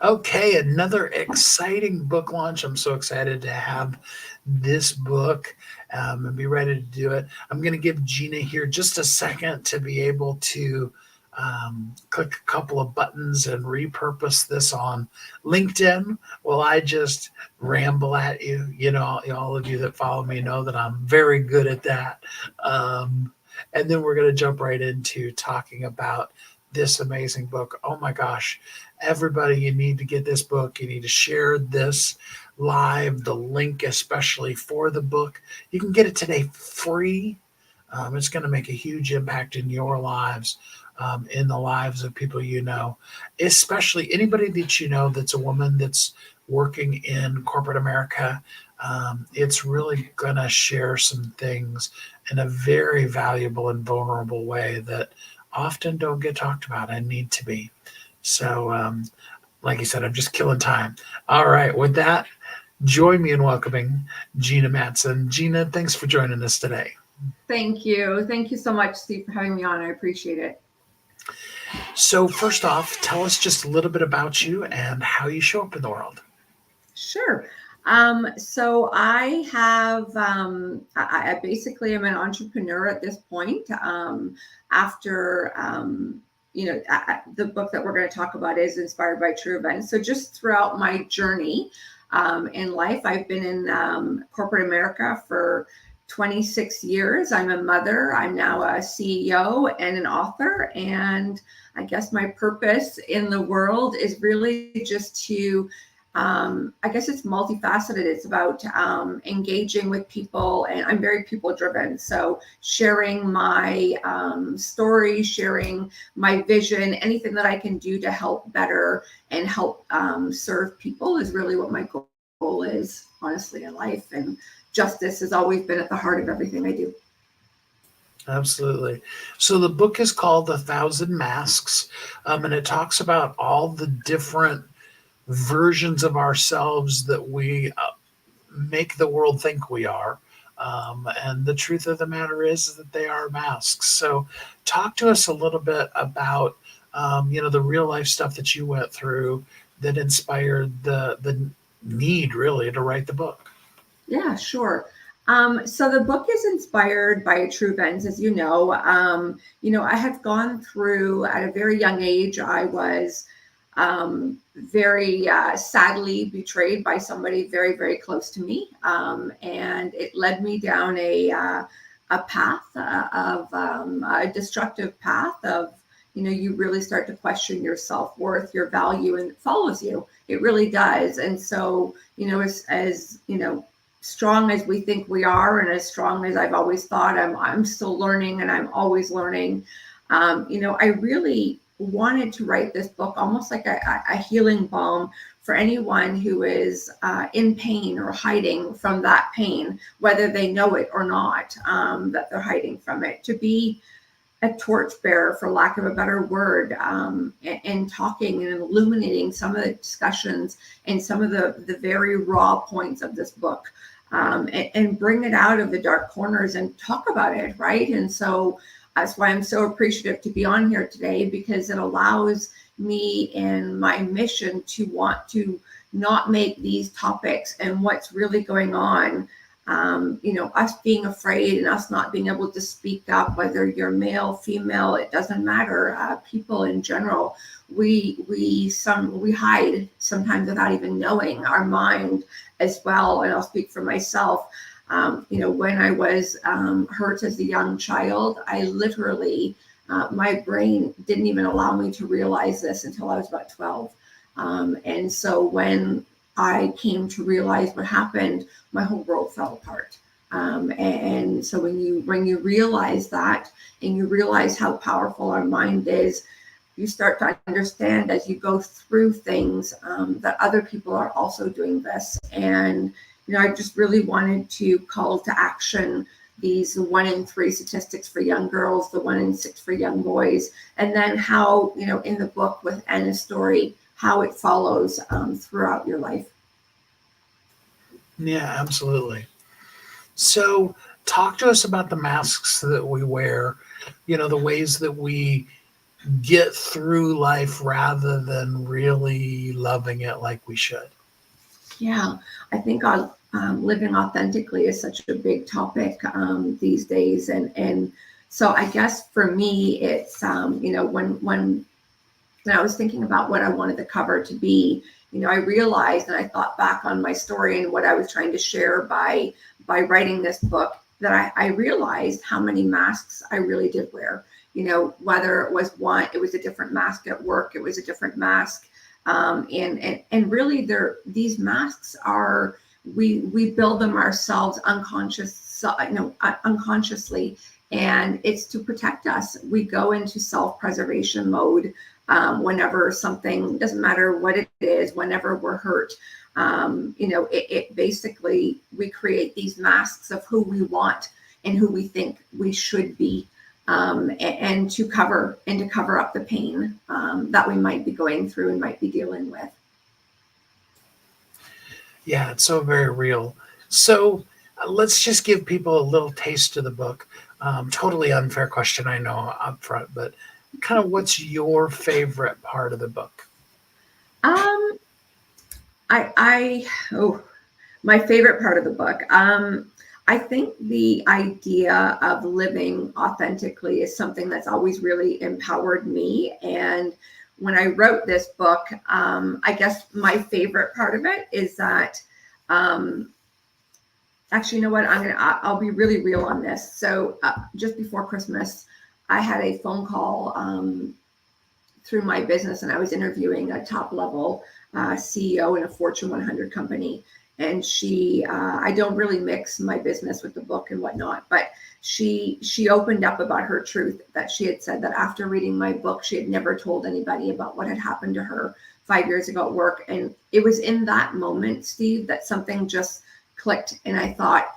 Okay, another exciting book launch. I'm so excited to have this book and be ready to do it. I'm going to give Gina here just a second to be able to click a couple of buttons and repurpose this on LinkedIn. Well, I just ramble at you. You know, all of you that follow me know that I'm very good at that. And then we're going to jump right into talking about this amazing book. Oh my gosh, everybody, you need to get this book. You need to share this live, the link, especially for the book. You can get it today free. It's going to make a huge impact in your lives, in the lives of people you know, especially anybody that you know that's a woman that's working in corporate America. It's really going to share some things in a very valuable and vulnerable way that often don't get talked about and need to be. So, like you said, I'm just killing time. All right, with that, join me in welcoming Gina Matteson. Gina, thanks for joining us today. Thank you. Thank you so much, Steve, for having me on. I appreciate it. So, first off, tell us just a little bit about you and how you show up in the world. Sure. So I have, I basically am an entrepreneur at this point. After, the book that we're going to talk about is inspired by true events. So just throughout my journey in life, I've been in corporate America for 26 years. I'm a mother. I'm now a CEO and an author. And I guess my purpose in the world is really just to I guess it's multifaceted. It's about engaging with people, and I'm very people driven. So sharing my story, sharing my vision, anything that I can do to help better and help serve people is really what my goal is, honestly, in life. And justice has always been at the heart of everything I do. Absolutely. So, the book is called A Thousand Masks, and it talks about all the different versions of ourselves that we make the world think we are. And the truth of the matter is that they are masks. So, talk to us a little bit about, the real life stuff that you went through that inspired the need really to write the book. Yeah, sure. So the book is inspired by true events, as you know. I have gone through at a very young age. I was very sadly betrayed by somebody very, very close to me, and it led me down a path of a destructive path of you really start to question your self-worth, your value, and it follows you. It really does. And so as strong as we think we are, and as strong as I've always thought, I'm still learning, and I'm always learning. I really wanted to write this book almost like a healing balm for anyone who is in pain or hiding from that pain, whether they know it or not, that they're hiding from it. To be a torchbearer, for lack of a better word, and talking and illuminating some of the discussions and some of the very raw points of this book, and bring it out of the dark corners and talk about it, right? And so that's why I'm so appreciative to be on here today, because it allows me in my mission to want to not make these topics and what's really going on, us being afraid and us not being able to speak up, whether you're male, female, it doesn't matter. People in general, we hide sometimes without even knowing, our mind as well. And I'll speak for myself. When I was hurt as a young child, I literally, my brain didn't even allow me to realize this until I was about 12. And so when I came to realize what happened, my whole world fell apart. And so when you realize that, and you realize how powerful our mind is, you start to understand as you go through things, that other people are also doing this. And I just really wanted to call to action these 1 in 3 statistics for young girls, the 1 in 6 for young boys, and then how, in the book with Anna's story, how it follows throughout your life. Yeah, absolutely. So, talk to us about the masks that we wear, the ways that we get through life rather than really loving it like we should. Yeah, I think living authentically is such a big topic these days, and so I guess for me, it's when I was thinking about what I wanted the cover to be, I realized, and I thought back on my story and what I was trying to share by writing this book, that I realized how many masks I really did wear. Whether it was it was a different mask at work, it was a different mask, and really, these masks are we build them ourselves unconsciously, and it's to protect us. We go into self-preservation mode whenever something, doesn't matter what it is, whenever we're hurt. It basically, we create these masks of who we want and who we think we should be, and to cover up the pain that we might be going through and might be dealing with. Yeah, it's so very real. So let's just give people a little taste of the book. Totally unfair question, I know, up front, but kind of what's your favorite part of the book? Um, my favorite part of the book. I think the idea of living authentically is something that's always really empowered me. And when I wrote this book, I guess my favorite part of it is that, actually, you know what? I'll be really real on this. So just before Christmas, I had a phone call through my business, and I was interviewing a top level CEO in a Fortune 100 company. And I don't really mix my business with the book and whatnot, but she opened up about her truth, that she had said that after reading my book, she had never told anybody about what had happened to her 5 years ago at work. And it was in that moment, Steve, that something just clicked. And I thought,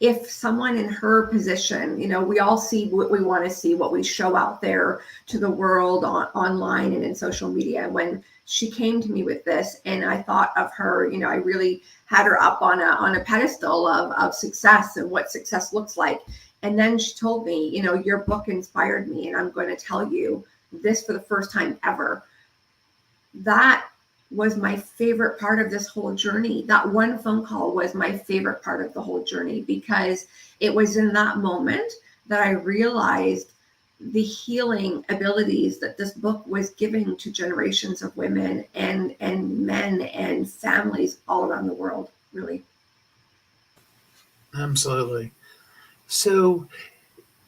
if someone in her position, we all see what we want to see, what we show out there to the world online and in social media. When she came to me with this, and I thought of her, I really had her up on a pedestal of success and what success looks like. And then she told me, your book inspired me, and I'm going to tell you this for the first time ever. That was my favorite part of this whole journey. That one phone call was my favorite part of the whole journey, because it was in that moment that I realized the healing abilities that this book was giving to generations of women and men and families all around the world, really. Absolutely. So,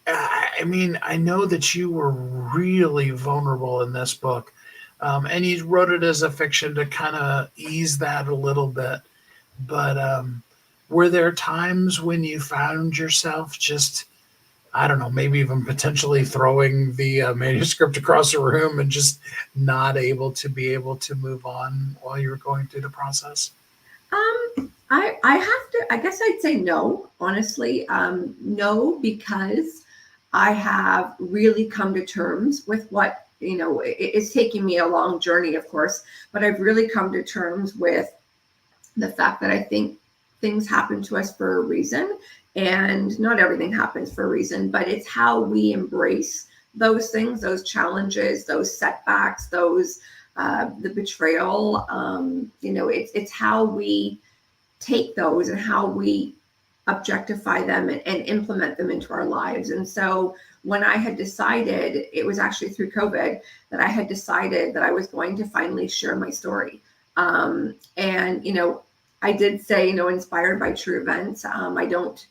I mean, I know that you were really vulnerable in this book, and you wrote it as a fiction to kind of ease that a little bit. But were there times when you found yourself just, I don't know, maybe even potentially throwing the manuscript across the room and just not able to move on while you were going through the process? I have to, I guess I'd say no, honestly. No, because I have really come to terms with what, it's taking me a long journey, of course, but I've really come to terms with the fact that I think things happen to us for a reason, and not everything happens for a reason, but it's how we embrace those things, those challenges, those setbacks, the betrayal. It's how we take those and how we objectify them and implement them into our lives. And so when I had decided, it was actually through COVID, that I had decided that I was going to finally share my story. And I did say, inspired by true events. I don't,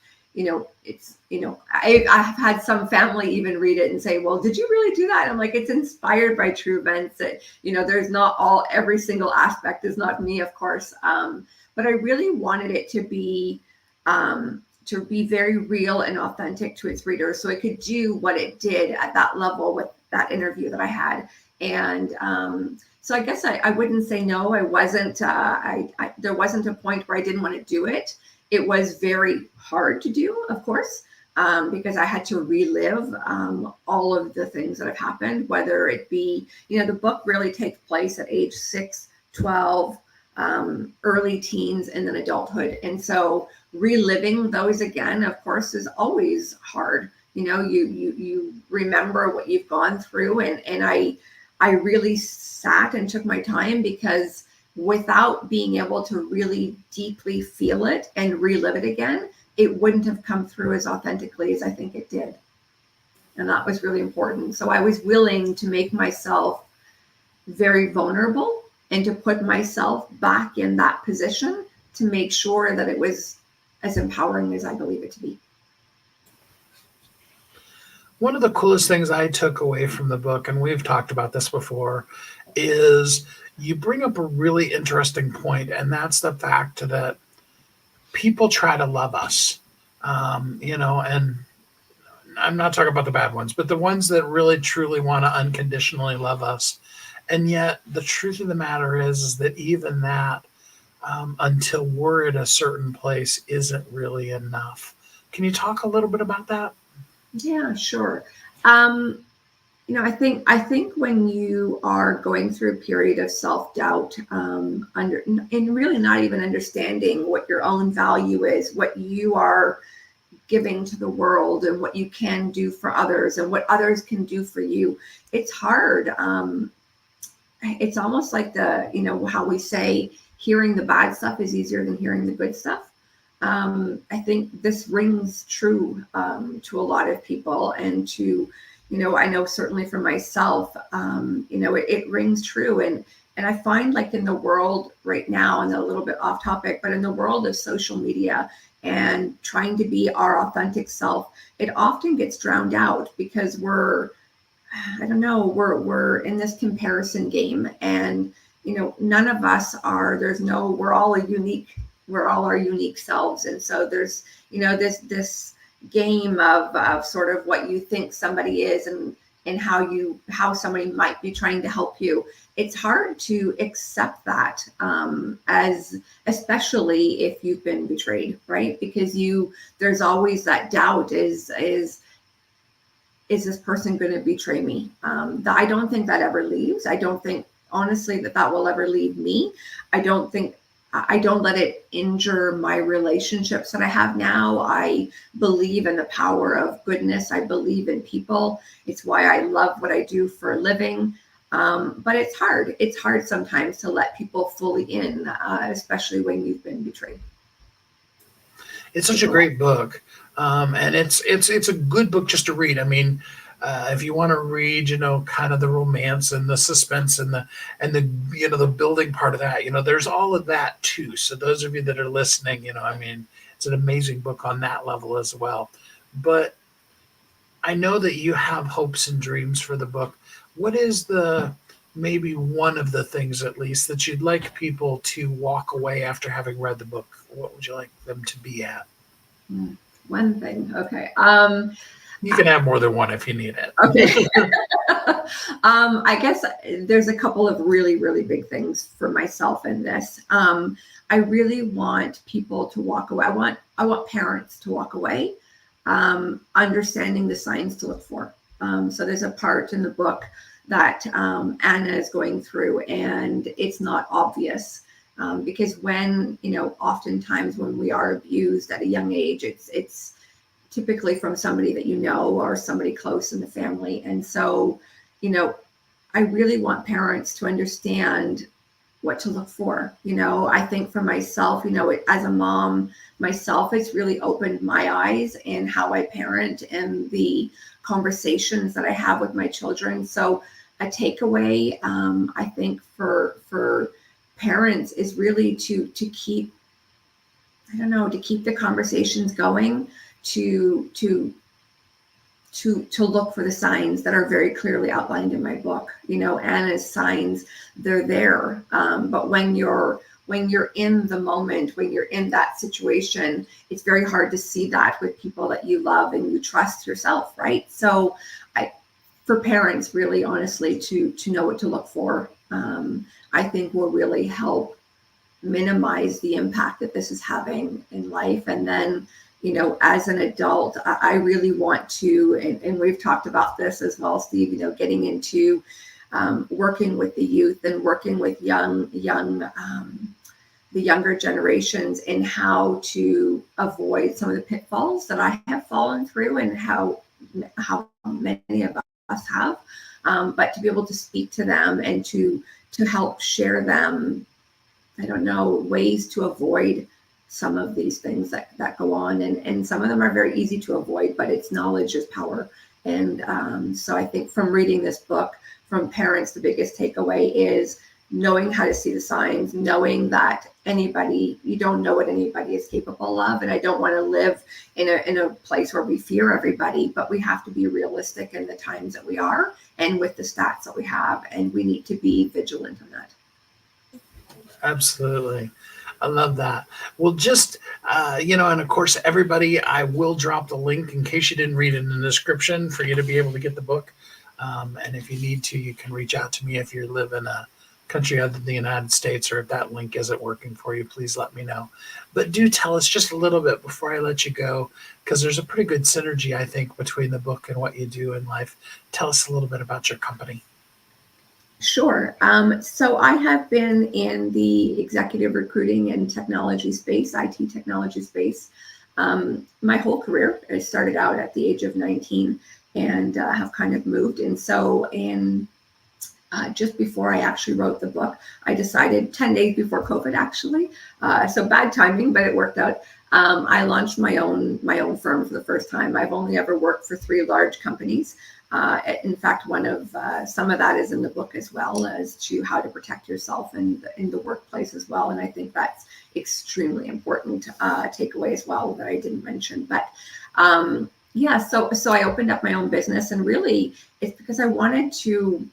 I've had some family even read it and say, well, did you really do that? I'm like, it's inspired by true events. That, there's not every single aspect is not me, of course. But I really wanted it to be very real and authentic to its readers, so it could do what it did at that level with that interview that I had. And so I guess I wouldn't say no. I wasn't. There wasn't a point where I didn't want to do it. It was very hard to do, of course, because I had to relive all of the things that have happened. Whether it be, the book really takes place at age 6, 12. Early teens, and then adulthood. And so reliving those again, of course, is always hard. you remember what you've gone through. And I really sat and took my time, because without being able to really deeply feel it and relive it again, it wouldn't have come through as authentically as I think it did. And that was really important. So I was willing to make myself very vulnerable and to put myself back in that position to make sure that it was as empowering as I believe it to be. One of the coolest things I took away from the book, and we've talked about this before, is you bring up a really interesting point, and that's the fact that people try to love us, and I'm not talking about the bad ones, but the ones that really truly want to unconditionally love us. And yet the truth of the matter is that even that, until we're at a certain place, isn't really enough. Can you talk a little bit about that? Yeah, sure. I think when you are going through a period of self-doubt, and really not even understanding what your own value is, what you are giving to the world, and what you can do for others, and what others can do for you, it's hard. It's almost like how we say hearing the bad stuff is easier than hearing the good stuff. I think this rings true to a lot of people, and to, I know certainly for myself, it rings true. And I find, like, in the world right now, and a little bit off topic, but in the world of social media and trying to be our authentic self, it often gets drowned out because we're in this comparison game. And none of us are, we're all our unique selves. And so there's this game of sort of what you think somebody is, and how somebody might be trying to help you. It's hard to accept that, especially if you've been betrayed, right? Because there's always that doubt, is this person going to betray me? I don't think that ever leaves. I don't think, honestly, that will ever leave me. I don't let it injure my relationships that I have now. I believe in the power of goodness. I believe in people. It's why I love what I do for a living. But it's hard. It's hard sometimes to let people fully in, especially when you've been betrayed. It's such a great book, and it's a good book just to read. I mean, if you want to read, kind of the romance and the suspense and the building part of that, there's all of that too. So those of you that are listening, it's an amazing book on that level as well. But I know that you have hopes and dreams for the book. What is maybe one of the things, at least, that you'd like people to walk away after having read the book? What would you like them to be at? One thing. Okay. You can have more than one if you need it. Okay. I guess there's a couple of really, really big things for myself in this. I really want people to walk away. I want parents to walk away, understanding the signs to look for. So there's a part in the book that Anna is going through, and it's not obvious. Because oftentimes when we are abused at a young age, it's typically from somebody that or somebody close in the family. And so, I really want parents to understand what to look for. I think for myself, as a mom myself, it's really opened my eyes in how I parent and the conversations that I have with my children. So a takeaway, I think for parents is really to keep the conversations going, to look for the signs that are very clearly outlined in my book. Anna's signs, they're there. But when you're in the moment, when you're in that situation, it's very hard to see that with people that you love and you trust yourself, right? So for parents, really honestly, to know what to look for, I think will really help minimize the impact that this is having in life. And then, as an adult, I really want to, and we've talked about this as well, Steve, getting into working with the youth and working with the younger generations, and how to avoid some of the pitfalls that I have fallen through, and how how many of us have, but to be able to speak to them and to help share them, I don't know, ways to avoid some of these things that go on. And some of them are very easy to avoid, but it's knowledge is power. And so I think from reading this book, from parents, the biggest takeaway is knowing how to see the signs, knowing that you don't know what anybody is capable of. And I don't want to live in a place where we fear everybody, but we have to be realistic in the times that we are and with the stats that we have. And we need to be vigilant on that. Absolutely. I love that. Well, just, and of course, everybody, I will drop the link in case you didn't read it in the description for you to be able to get the book. And if you need to, you can reach out to me if you live in a country other than the United States, or if that link isn't working for you, please let me know. But do tell us just a little bit before I let you go, because there's a pretty good synergy, I think, between the book and what you do in life. Tell us a little bit about your company. Sure. So I have been in the executive recruiting and technology space, IT technology space, my whole career. I started out at the age of 19 and have kind of moved. And so just before I actually wrote the book, I decided 10 days before COVID, actually. So bad timing, but it worked out. I launched my own firm for the first time. I've only ever worked for 3 large companies. In fact, some of that is in the book as well, as to how to protect yourself in the workplace as well. And I think that's extremely important takeaway as well that I didn't mention. But so I opened up my own business, and really it's because I wanted to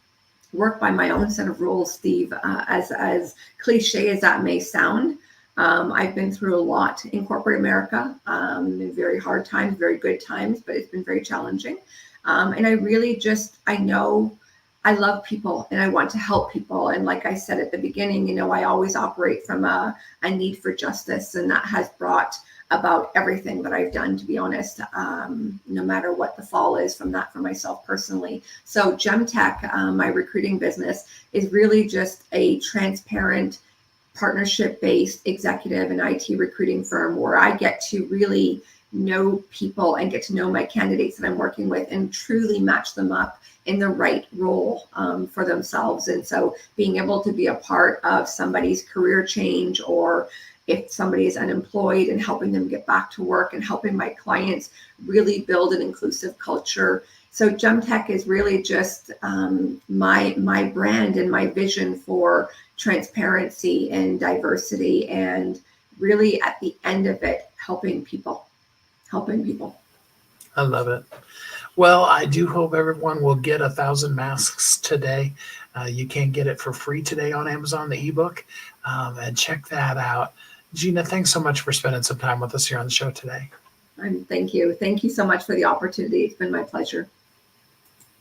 work by my own set of rules, Steve. As cliche as that may sound, I've been through a lot in corporate America, in very hard times, very good times, but it's been very challenging. And I really I know I love people and I want to help people. And like I said at the beginning, I always operate from a need for justice, and that has brought about everything that I've done, to be honest, no matter what the fall is from that for myself personally. So GemTech, my recruiting business, is really just a transparent, partnership-based executive and IT recruiting firm where I get to really know people and get to know my candidates that I'm working with and truly match them up in the right role for themselves. And so being able to be a part of somebody's career change, or if somebody is unemployed, and helping them get back to work, and helping my clients really build an inclusive culture. So GemTech is really just my brand and my vision for transparency and diversity, and really at the end of it, helping people. I love it. Well, I do hope everyone will get 1,000 masks today. You can get it for free today on Amazon, the ebook, and check that out. Gina, thanks so much for spending some time with us here on the show today. Thank you. Thank you so much for the opportunity. It's been my pleasure.